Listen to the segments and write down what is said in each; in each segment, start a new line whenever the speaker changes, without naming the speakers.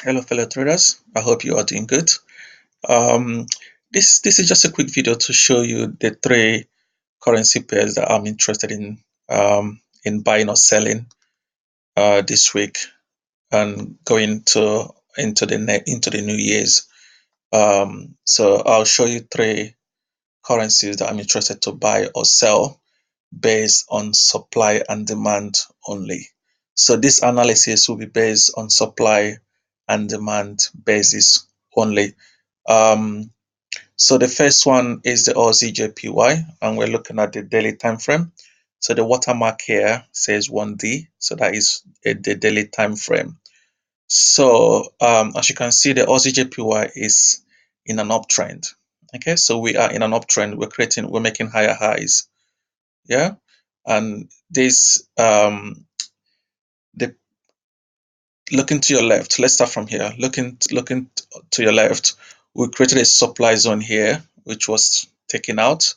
Hello, fellow traders. I hope you are doing good. Um, this is just a quick video to show you the three currency pairs that I'm interested in buying or selling this week and going to into the new year's. So I'll show you three currencies that I'm interested to buy or sell based on supply and demand only. So this analysis will be based on supply and demand basis only. Um, so the first one is the AUDJPY, and we're looking at the daily time frame. So the watermark here says 1D, so that is the daily time frame. So as you can see, the AUDJPY is in an uptrend. Okay, so we are in an uptrend. We're making higher highs. Yeah, and this the looking to your left. Let's start from here. Looking to your left, we created a supply zone here, which was taken out.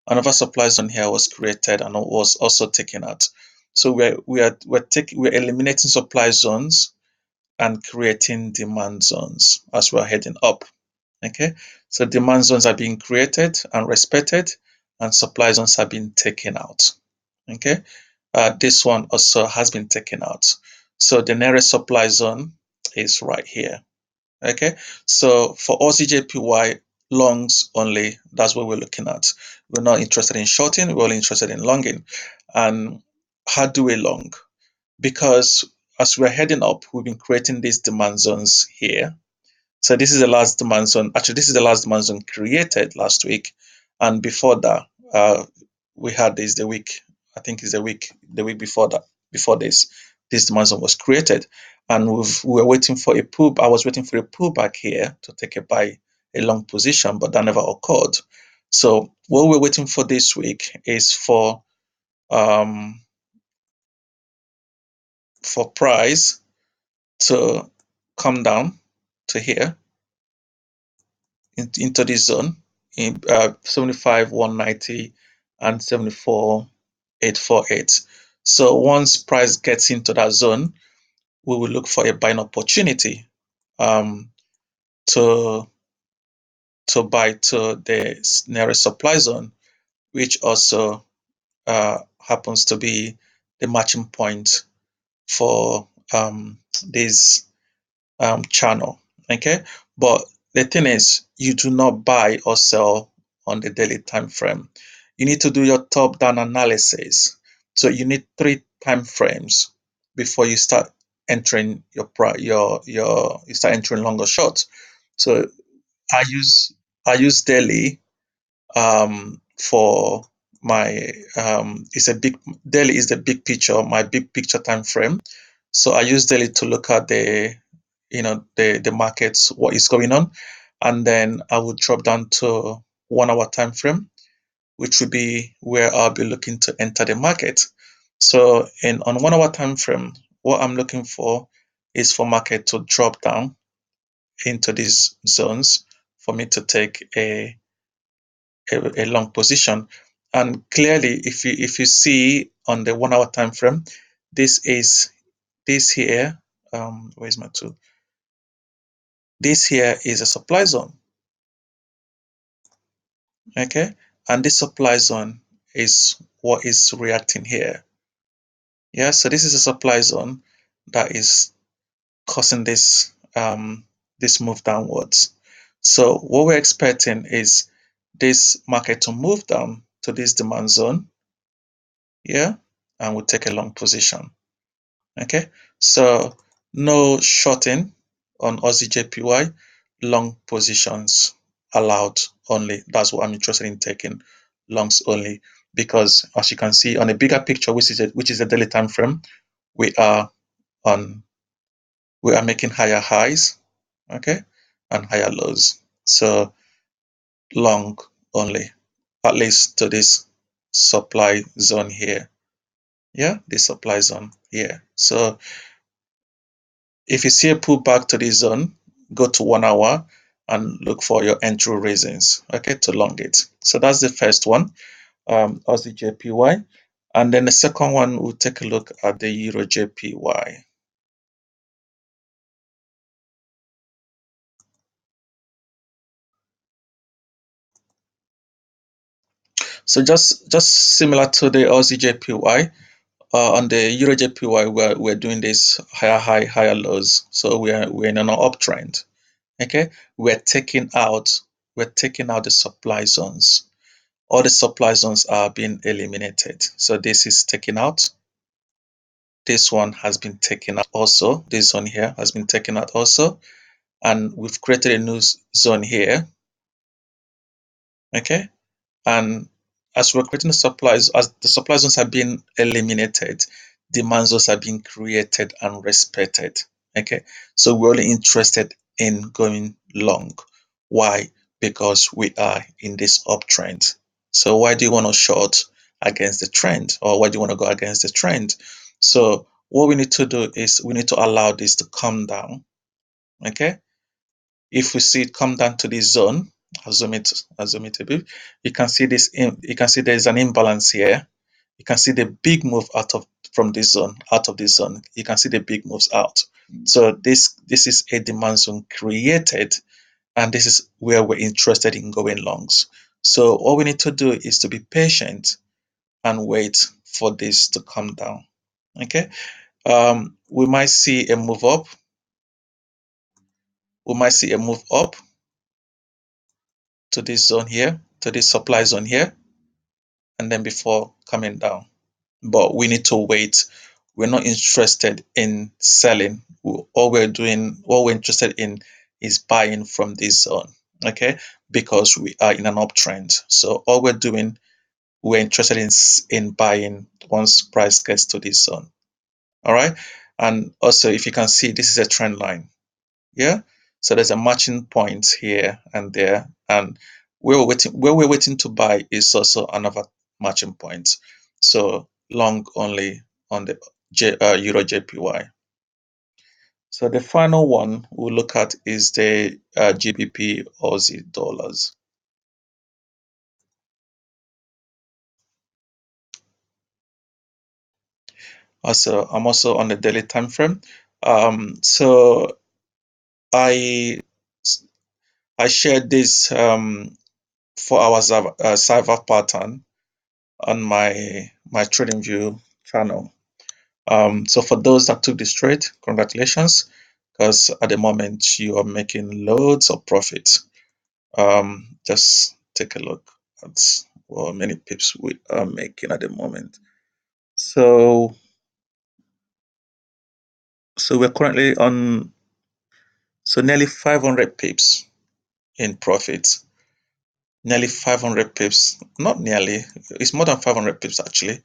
Another supply zone here was created and was also taken out. So we're eliminating supply zones and creating demand zones as we're heading up. Okay, so demand zones are being created and respected, and supply zones are being taken out. Okay, this one also has been taken out. So the nearest supply zone is right here. Okay, so for AUDJPY longs only, that's what we're looking at. We're not interested in shorting, we're only interested in longing. And how do we long? Because as we're heading up, we've been creating these demand zones here. So this is the last demand zone. Actually, this is the last demand zone created last week, and before that, we had this the week. I think it's the week before that. Before this demand zone was created, and we were waiting for a pull. I was waiting for a pullback here to take a long position, but that never occurred. So what we're waiting for this week is um, for price to come down to here into this zone in 75 190 and 74 848. So once price gets into that zone, we will look for a buying opportunity um, to buy to the nearest supply zone, which also happens to be the matching point for this channel. Okay, but the thing is, you do not buy or sell on the daily time frame. You need to do your top down analysis. So you need three time frames before you start entering you start entering long or short. So i use I use daily for my it's a big daily is the big picture, my big picture time frame. So I use daily to look at the markets, what is going on, and then I will drop down to 1 hour time frame, which would be where I'll be looking to enter the market. So in on 1 hour time frame, what I'm looking for is for market to drop down into these zones for me to take a long position. And clearly, if you see on the 1 hour time frame, this is this here. Where's my tool? This here is a supply zone. Okay, and this supply zone is what is reacting here. Yeah, so this is a supply zone that is causing this move downwards. So what we're expecting is this market to move down to this demand zone, yeah, and we'll take a long position. Okay, so no shorting on AUDJPY, long positions allowed only. That's what I'm interested in taking, longs only, because as you can see on a bigger picture, which is a daily time frame, we are on we are making higher highs, okay, and higher lows. So long only, at least to this supply zone here. Yeah, this supply zone here. So if you see a pullback to this zone, go to 1 hour and look for your entry reasons, okay, to long it. So that's the first one, AUDJPY. And then the second one, we'll take a look at the EURJPY. So just similar to the AUDJPY, on the EURJPY, we're doing this higher high, higher lows. So we're in an uptrend. Okay, we're taking out the supply zones. All the supply zones are being eliminated. So this is taken out. This one has been taken out also. This zone here has been taken out also. And we've created a new zone here. Okay. And as we're creating the supplies, as the supply zones are being eliminated, demand zones are being created and respected. Okay. So we're only interested in going long. Why? Because we are in this uptrend. So why do you want to short against the trend, or why do you want to go against the trend? So what we need to do is we need to allow this to come down. Okay. If we see it come down to this zone, I'll zoom it a bit. You can see this. You can see there is an imbalance here. You can see the big move out of from this zone, out of this zone. You can see the big moves out. So this is a demand zone created, and this is where we're interested in going longs. So all we need to do is to be patient and wait for this to come down. Okay. We might see a move up. We might see a move up to this zone here, to this supply zone here, and then before coming down. But we need to wait. We're not interested in selling. All we're interested in is buying from this zone. Okay, because we are in an uptrend. So all we're doing, we're interested in buying once price gets to this zone. All right, and also if you can see, this is a trend line. Yeah, so there's a matching point here and there, and where we're waiting to buy is also another matching point. So long only on the Euro JPY. So the final one we'll look at is the GBP Aussie dollars. Also, I'm also on the daily time frame. So I I shared this 4 hour cyber pattern on my TradingView channel. So for those that took this trade, congratulations, because at the moment you are making loads of profit. Just take a look at how many pips we are making at the moment. So we're currently on nearly 500 pips in profit. Nearly 500 pips, not nearly, it's more than 500 pips actually.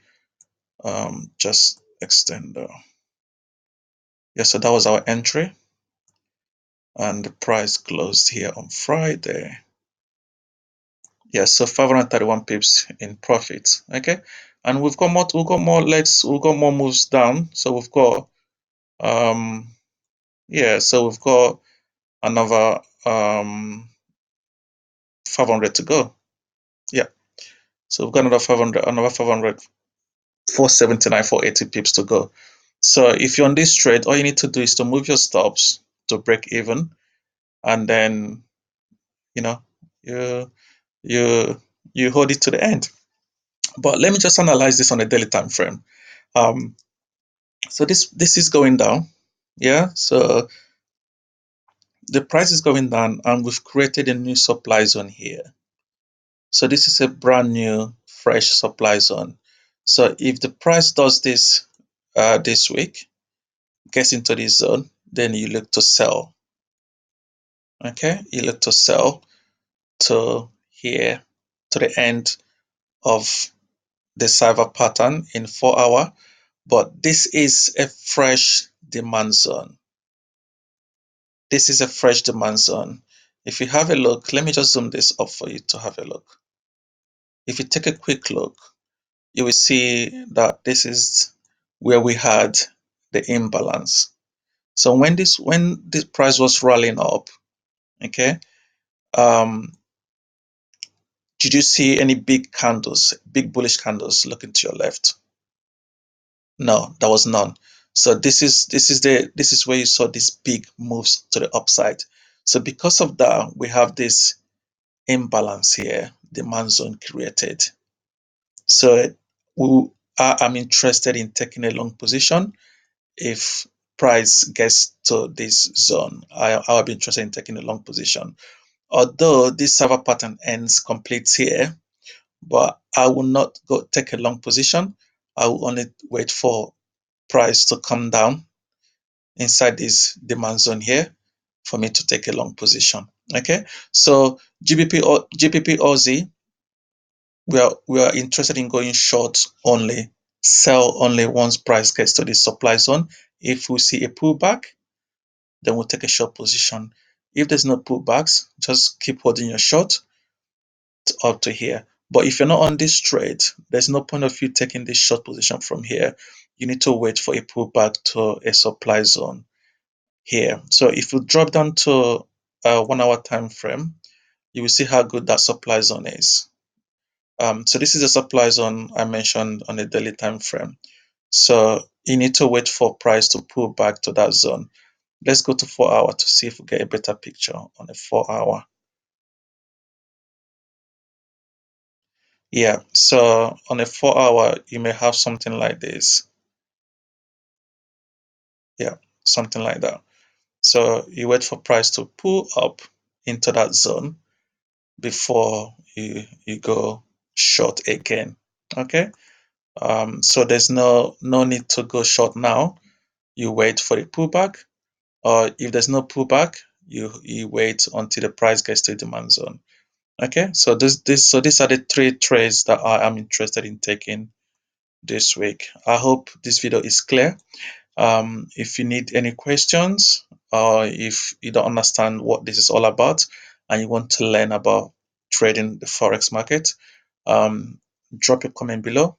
Just extend. Yeah, so that was our entry, and the price closed here on Friday. Yeah, so 531 pips in profit. Okay, and we've got more legs, we've got more moves down. So we've got yeah, so we've got another 500 to go. Yeah, so we've got another 500, 479, 480 pips to go. So if you're on this trade, all you need to do is to move your stops to break even, and then you know you you you hold it to the end. But let me just analyze this on a daily time frame. Um, so this is going down. Yeah, so the price is going down, and we've created a new supply zone here. So this is a brand new fresh supply zone. So if the price does this this week, gets into this zone, then you look to sell. Okay, you look to sell to here, to the end of the cyber pattern in 4 hour. But this is a fresh demand zone. This is a fresh demand zone. If you have a look, let me just zoom this up for you to have a look. If you take a quick look, you will see that this is where we had the imbalance. So when this price was rallying up, okay, did you see any big candles, big bullish candles looking to your left? No, there was none. So this is where you saw these big moves to the upside. So because of that, we have this imbalance here, demand zone created. So I'm interested in taking a long position. If price gets to this zone, I'll be interested in taking a long position. Although this server pattern ends complete here, but I will not go take a long position. I will only wait for price to come down inside this demand zone here for me to take a long position. Okay, so GBP Aussie, we are interested in going short only, sell only once price gets to the supply zone. If we see a pullback, then we'll take a short position. If there's no pullbacks, just keep holding your short up to here. But if you're not on this trade, there's no point of you taking this short position from here. You need to wait for a pullback to a supply zone here. So if you drop down to a 1 hour time frame, you will see how good that supply zone is. So this is the supply zone I mentioned on a daily time frame. So you need to wait for price to pull back to that zone. Let's go to 4 hour to see if we get a better picture on a 4 hour. Yeah, so on a 4 hour, you may have something like this. Yeah, something like that. So you wait for price to pull up into that zone before you go short again. Okay. So there's no need to go short now. You wait for a pullback, or if there's no pullback, you wait until the price gets to the demand zone. Okay. So these are the three trades that I am interested in taking this week. I hope this video is clear. If you need any questions, or if you don't understand what this is all about and you want to learn about trading the Forex market, drop a comment below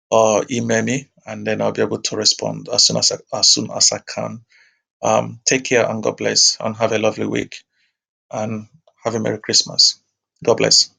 or email me, and then I'll be able to respond as soon as I can. Take care and God bless, and have a lovely week, and have a Merry Christmas. God bless.